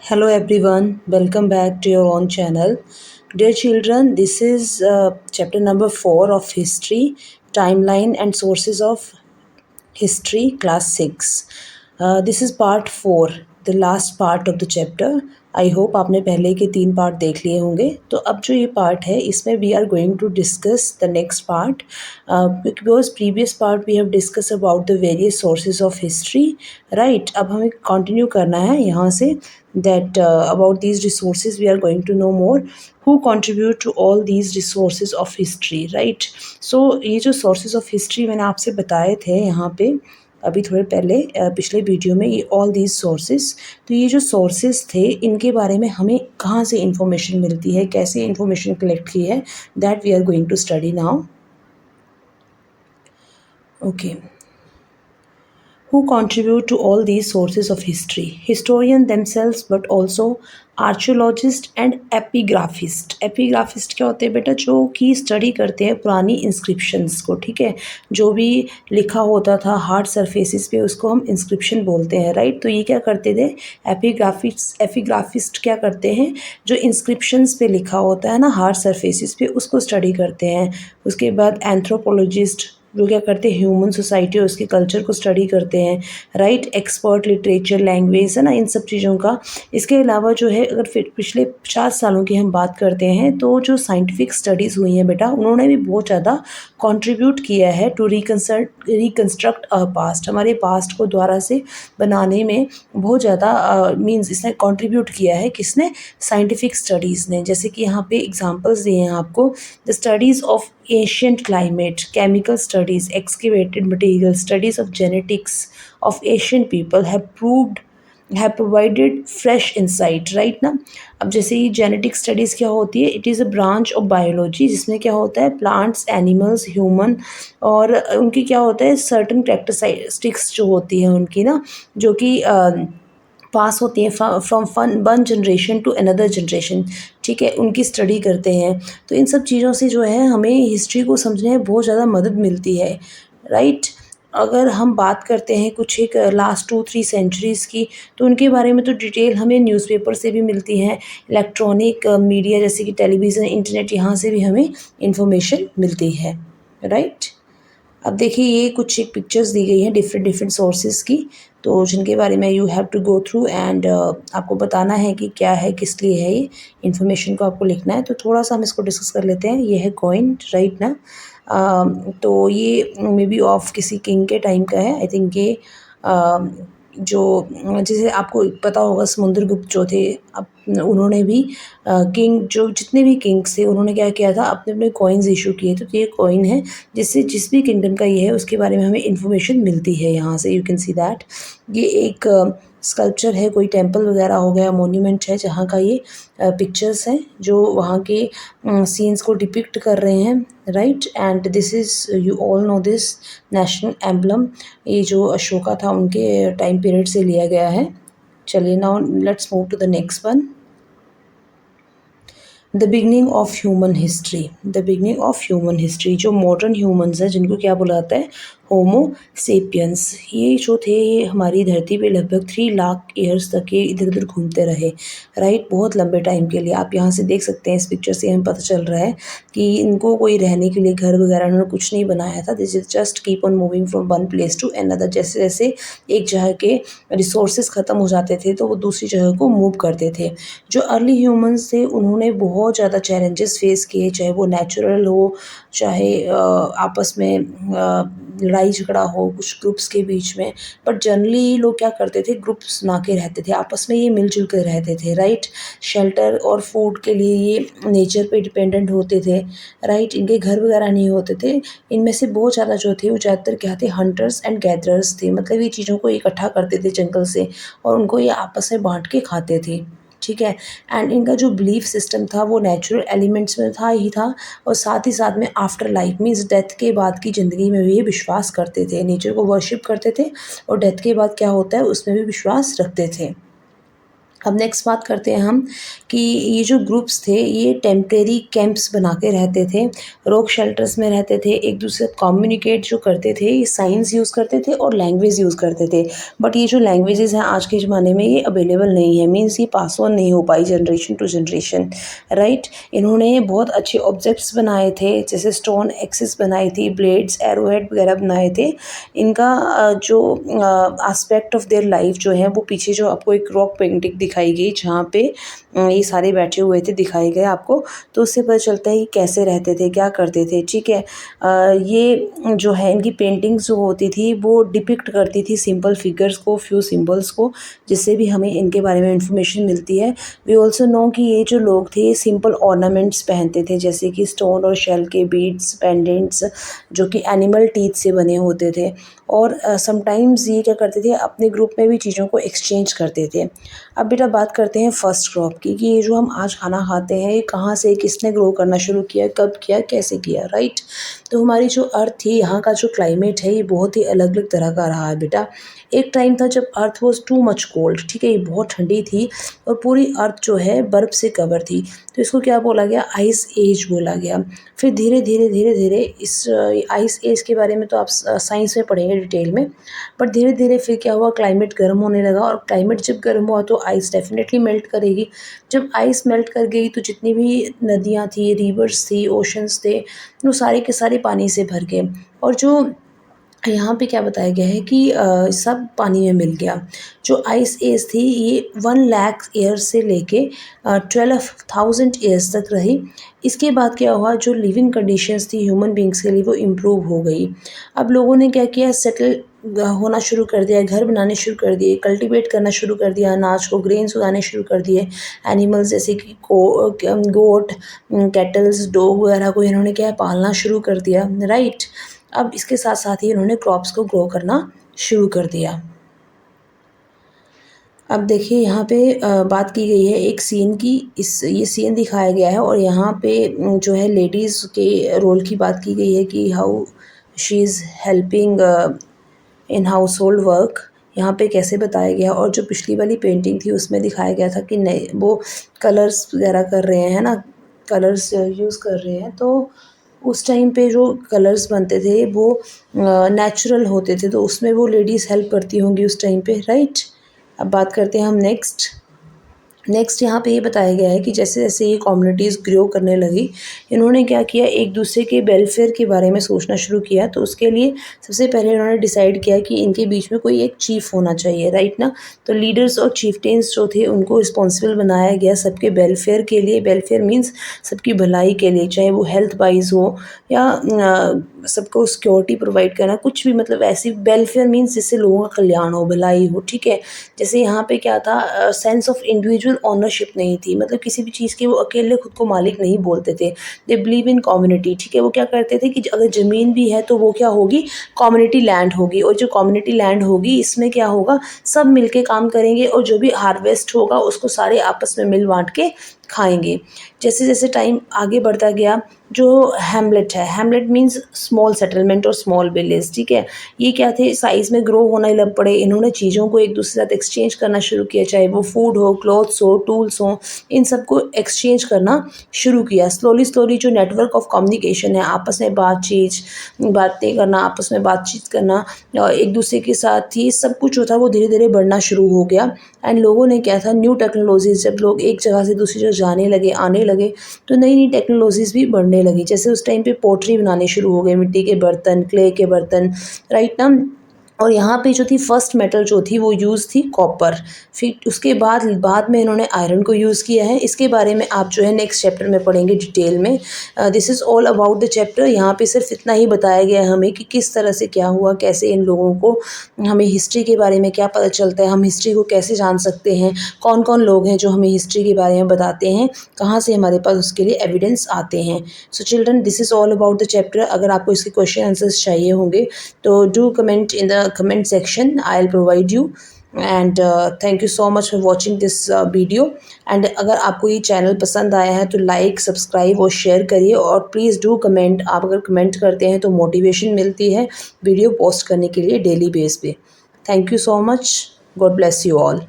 Hello everyone, welcome back to your own channel. Dear children, this is chapter number 4 of History, Timeline and Sources of History, class 6. This is part 4, the last part of the chapter. I hope आपने पहले के 3 part देख लिए होंगे. तो अब जो ये पार्ट है इसमें we are going to discuss the next part because previous part we have discuss about the various sources of history. Right, अब हमें कंटिन्यू करना है यहाँ से that about these resources we are going to know more who contribute to all these resources of history, right? So ये जो sources of history मैंने आपसे बताए थे यहाँ पे अभी थोड़े पहले पिछले वीडियो में, ये ऑल दीज सोर्सेज. तो ये जो सोर्सेज थे इनके बारे में हमें कहाँ से इंफॉर्मेशन मिलती है, कैसे इंफॉर्मेशन कलेक्ट की है, that we are going to study now. Okay, who contribute to all these sources of history? Historians themselves, but also archaeologist and epigraphist. Epigraphist क्या होते हैं बेटा? जो कि स्टडी करते हैं पुरानी इंस्क्रिप्शंस को. ठीक है, जो भी लिखा होता था हार्ड सरफेसिस पे उसको हम इंस्क्रिप्शन बोलते हैं. राइट, तो ये क्या करते थे एपिग्राफिस्ट क्या करते हैं? जो इंस्क्रिप्शंस पे लिखा होता है ना हार्ड सरफेसिस पे, उसको स्टडी करते हैं. उसके बाद एंथ्रोपोलॉजिस्ट जो क्या करते हैं ह्यूमन सोसाइटी और उसके कल्चर को स्टडी करते हैं. राइट, एक्सपर्ट लिटरेचर लैंग्वेज है ना, इन सब चीज़ों का. इसके अलावा जो है अगर फिर पिछले 50 सालों की हम बात करते हैं तो जो साइंटिफिक स्टडीज़ हुई हैं बेटा, उन्होंने भी बहुत ज़्यादा कंट्रीब्यूट किया है टू रिकंस्ट्रक्ट अ पास्ट. हमारे पास्ट को दोबारा से बनाने में बहुत ज़्यादा मीन्स इसने कंट्रीब्यूट किया है. किसने? साइंटिफिक स्टडीज़ ने. जैसे कि यहाँ पे एग्जांपल्स दिए हैं आपको. The studies of ancient climate, chemical studies, excavated materials, studies of genetics of Asian people have provided fresh insight. right ना. अब जैसे ये जेनेटिक स्टडीज़ क्या होती है? It is a branch of biology जिसमें क्या होता है प्लांट्स, एनिमल्स, ह्यूमन और उनकी क्या होता है सर्टन कैरेक्टरिस्टिक्स जो होती है उनकी ना, जो कि पास होती हैं from one generation to another generation. ठीक है, उनकी स्टडी करते हैं. तो इन सब चीज़ों से जो है हमें हिस्ट्री को समझने में बहुत ज़्यादा मदद मिलती है. राइट, अगर हम बात करते हैं कुछ एक लास्ट 2-3 सेंचुरीज़ की, तो उनके बारे में तो डिटेल हमें न्यूज़पेपर से भी मिलती है, इलेक्ट्रॉनिक मीडिया जैसे कि टेलीविज़न, इंटरनेट, यहाँ से भी हमें इंफॉर्मेशन मिलती है. राइट, अब देखिए ये कुछ एक पिक्चर्स दी गई हैं डिफरेंट सोर्सेज की, तो जिनके बारे में you have to go through and आपको बताना है कि क्या है, किस लिए है, ये इन्फॉर्मेशन को आपको लिखना है. तो थोड़ा सा हम इसको डिस्कस कर लेते हैं. ये है कॉइन. राइट ना. तो ये मे बी ऑफ किसी किंग के टाइम का है. आई थिंक ये जो जैसे आपको पता होगा समुद्रगुप्त जो थे, अब उन्होंने भी किंग जो जितने भी किंग्स थे उन्होंने क्या किया था, अपने अपने कॉइन्स इशू किए. तो ये कॉइन है जिससे जिस भी किंगडम का ये है उसके बारे में हमें इन्फॉर्मेशन मिलती है. यहाँ से यू कैन सी दैट ये एक स्कल्पचर है, कोई टेंपल वगैरह हो गया, मोन्यूमेंट है, जहाँ का ये पिक्चर्स हैं जो वहाँ के सीन्स को डिपिक्ट कर रहे हैं. Right, and this is you all know this national emblem. ये जो अशोका था उनके टाइम पीरियड से लिया गया है. चलिए now let's move to the next one. The beginning of human history. The beginning of human history, जो मॉडर्न ह्यूमंस हैं जिनको क्या बोला जाता है? Homo sapiens. ये जो थे ये हमारी धरती पे लगभग 3 लाख ईयर्स तक ये इधर उधर घूमते रहे. राइट, बहुत लंबे टाइम के लिए. आप यहाँ से देख सकते हैं, इस पिक्चर से हमें पता चल रहा है कि इनको कोई रहने के लिए घर वगैरह उन्होंने कुछ नहीं बनाया था. This is just keep on moving from one place to another. जैसे जैसे एक जगह के रिसोर्सेज ख़त्म हो जाते थे तो वो दूसरी जगह को मूव करते थे. जो अर्ली ह्यूमंस थे उन्होंने बहुत ज़्यादा चैलेंजेस फेस किए, चाहे वो नेचुरल हो, चाहे आपस में लड़ाई झगड़ा हो कुछ ग्रुप्स के बीच में. बट जनरली लोग क्या करते थे, ग्रुप्स बना के रहते थे, आपस में ये मिलजुल कर रहते थे. राइट, शेल्टर और फूड के लिए ये नेचर पे डिपेंडेंट होते थे. राइट, इनके घर वगैरह नहीं होते थे. इनमें से बहुत ज़्यादा जो थे वो ज़्यादातर क्या थे? हंटर्स एंड गैदरर्स थे. मतलब ये चीज़ों को इकट्ठा करते थे जंगल से और उनको ये आपस में बांट के खाते थे. ठीक है, एंड इनका जो बिलीफ सिस्टम था वो नेचुरल एलिमेंट्स में था ही था, और साथ ही साथ में आफ्टर लाइफ मीन्स डेथ के बाद की ज़िंदगी में भी ये विश्वास करते थे, नेचर को वर्शिप करते थे और डेथ के बाद क्या होता है उसमें भी विश्वास रखते थे. अब नेक्स्ट बात करते हैं हम कि ये जो ग्रुप्स थे ये टेम्परेरी कैंप्स बना के रहते थे, रॉक शेल्टर्स में रहते थे, एक दूसरे से कम्युनिकेट जो करते थे ये साइंस यूज़ करते थे और लैंग्वेज यूज़ करते थे। बट ये जो लैंग्वेजेस हैं आज के ज़माने में ये अवेलेबल नहीं है, मीन्स ये पास ऑन नहीं हो पाई जनरेशन टू जनरेशन, राइट। इन्होंने बहुत अच्छे ऑब्जेक्ट्स बनाए थे, जैसे स्टोन एक्सिस बनाई थी, ब्लेड्स एरोहेड वगैरह बनाए थे। इनका जो एस्पेक्ट ऑफ देयर लाइफ जो है वो पीछे जो आपको एक रॉक पेंटिंग दिखाई गई जहाँ पे ये सारे बैठे हुए थे दिखाए गए आपको, तो उससे पता चलता है कि कैसे रहते थे, क्या करते थे, ठीक है। ये जो है इनकी पेंटिंग्स जो होती थी वो डिपिक्ट करती थी सिंपल फिगर्स को, फ्यू सिंबल्स को, जिससे भी हमें इनके बारे में इंफॉर्मेशन मिलती है। वी ऑल्सो नो कि ये जो लोग थे सिंपल ऑर्नामेंट्स पहनते थे, जैसे कि स्टोन और शेल के बीड्स, पेंडेंट्स जो कि एनिमल टीथ से बने होते थे। और समटाइम्स ये क्या करते थे अपने ग्रुप में भी चीज़ों को एक्सचेंज करते थे। अब बेटा बात करते हैं फर्स्ट क्रॉप की कि ये जो हम आज खाना खाते हैं ये कहाँ से, किसने ग्रो करना शुरू किया, कब किया, कैसे किया, राइट। तो हमारी जो अर्थ थी, यहाँ का जो क्लाइमेट है ये बहुत ही अलग अलग तरह का रहा है बेटा। एक टाइम था जब अर्थ वॉज टू मच कोल्ड, ठीक है, ये बहुत ठंडी थी और पूरी अर्थ जो है बर्फ़ से कवर थी, तो इसको क्या बोला गया, आइस एज बोला गया। फिर धीरे धीरे धीरे धीरे इस आइस एज के बारे में तो आप साइंस में पढ़ेंगे डिटेल में, बट धीरे धीरे फिर क्या हुआ, क्लाइमेट गर्म होने लगा और क्लाइमेट जब गर्म हुआ तो आइस डेफिनेटली मेल्ट करेगी। जब आइस मेल्ट कर गई तो जितनी भी नदियाँ थी, रिवर्स थी, ओशंस थे, वो सारे के सारे पानी से भर गए। और जो यहाँ पे क्या बताया गया है कि सब पानी में मिल गया। जो आइस एज थी ये 1 लाख ईयर्स से लेके 12,000 ईयर्स तक रही। इसके बाद क्या हुआ, जो लिविंग कंडीशंस थी ह्यूमन बींग्स के लिए वो इम्प्रूव हो गई। अब लोगों ने क्या किया, सेटल होना शुरू कर दिया, घर बनाने शुरू कर दिए, कल्टीवेट करना शुरू कर दिया, अनाज को, ग्रेन्स उगाने शुरू कर दिए। एनिमल्स जैसे कि गोट, कैटल्स, डॉग वगैरह को इन्होंने क्या है पालना शुरू कर दिया, राइट। अब इसके साथ साथ ही इन्होंने क्रॉप्स को ग्रो करना शुरू कर दिया। अब देखिए यहाँ पे बात की गई है एक सीन की, ये सीन दिखाया गया है और यहाँ पे जो है लेडीज़ के रोल की बात की गई है कि how she is helping in house hold work, यहाँ पे कैसे बताया गया। और जो पिछली वाली पेंटिंग थी उसमें दिखाया गया था कि नहीं वो कलर्स वगैरह कर रहे हैं ना, कलर्स यूज़ कर रहे हैं, तो उस टाइम पे जो कलर्स बनते थे वो नेचुरल होते थे, तो उसमें वो लेडीज़ हेल्प करती होंगी उस टाइम पे, राइट। अब बात करते हैं हम नेक्स्ट यहाँ पे ये बताया गया है कि जैसे जैसे ये कम्युनिटीज़ ग्रो करने लगी, इन्होंने क्या किया, एक दूसरे के वेलफेयर के बारे में सोचना शुरू किया। तो उसके लिए सबसे पहले इन्होंने डिसाइड किया कि इनके बीच में कोई एक चीफ होना चाहिए, राइट ना। तो लीडर्स और चीफटेन्स जो थे उनको रिस्पॉन्सिबल बनाया गया सबके वेलफेयर के लिए। वेलफेयर मीन्स सबकी भलाई के लिए, चाहे वो हेल्थ वाइज हो या सबको सिक्योरिटी प्रोवाइड करना, कुछ भी, मतलब ऐसी वेलफेयर मीन्स जिससे लोगों का कल्याण हो, भलाई हो, ठीक है। जैसे यहाँ पे क्या था, सेंस ऑफ इंडिविजुअल ऑनरशिप नहीं थी, मतलब किसी भी चीज़ की वो अकेले खुद को मालिक नहीं बोलते थे। दे बिलीव इन कम्युनिटी, ठीक है। वो क्या करते थे कि अगर ज़मीन भी है तो वो क्या होगी, कम्युनिटी लैंड होगी, और जो कम्युनिटी लैंड होगी इसमें क्या होगा, सब मिलके काम करेंगे और जो भी हार्वेस्ट होगा उसको सारे आपस में मिल बांट के खाएंगे। जैसे जैसे टाइम आगे बढ़ता गया, जो हैमलेट है, हैमलेट मीन्स स्मॉल सेटलमेंट और स्मॉल विलेज, ठीक है। ये क्या थे, साइज़ में ग्रो होने लग पड़े, इन्होंने चीज़ों को एक दूसरे के साथ एक्सचेंज करना शुरू किया, चाहे वो फूड हो, क्लॉथ्स हो, टूल्स हो, इन सबको एक्सचेंज करना शुरू किया। स्लोली स्लोली जो नेटवर्क ऑफ कम्युनिकेशन है, आपस में बातें करना, आपस में बातचीत करना, एक दूसरे के साथ ही सब कुछ जो था वो धीरे धीरे बढ़ना शुरू हो गया। एंड लोगों ने क्या था, न्यू टेक्नोलॉजीज़, जब लोग एक जगह से दूसरी जगह जाने लगे, आने लगे, तो नई नई टेक्नोलॉजीज़ भी बढ़ने लगी। जैसे उस टाइम पे पोट्री बनाने शुरू हो गए, मिट्टी के बर्तन, क्ले के बर्तन, राइट ना। और यहाँ पे जो थी फर्स्ट मेटल जो थी वो यूज़ थी कॉपर। फिर उसके बाद में इन्होंने आयरन को यूज़ किया है। इसके बारे में आप जो है नेक्स्ट चैप्टर में पढ़ेंगे डिटेल में। This is all about the chapter. यहाँ पे सिर्फ इतना ही बताया गया है हमें कि किस तरह से क्या हुआ, कैसे इन लोगों को, हमें हिस्ट्री के बारे में क्या पता चलता है, हम हिस्ट्री को कैसे जान सकते हैं, कौन कौन लोग हैं जो हमें हिस्ट्री के बारे में बताते हैं, कहाँ से हमारे पास उसके लिए एविडेंस आते हैं। So children, this is all about the chapter. अगर आपको इसके क्वेश्चन आंसर्स चाहिए होंगे तो do comment in the comment section, I'll provide you। And thank you so much for watching this video. And अगर आपको ये चैनल पसंद आया है तो लाइक, सब्सक्राइब और शेयर करिए, और प्लीज़ डू कमेंट। आप अगर कमेंट करते हैं तो मोटिवेशन मिलती है वीडियो पोस्ट करने के लिए डेली बेस पे। Thank you so much. God bless you all.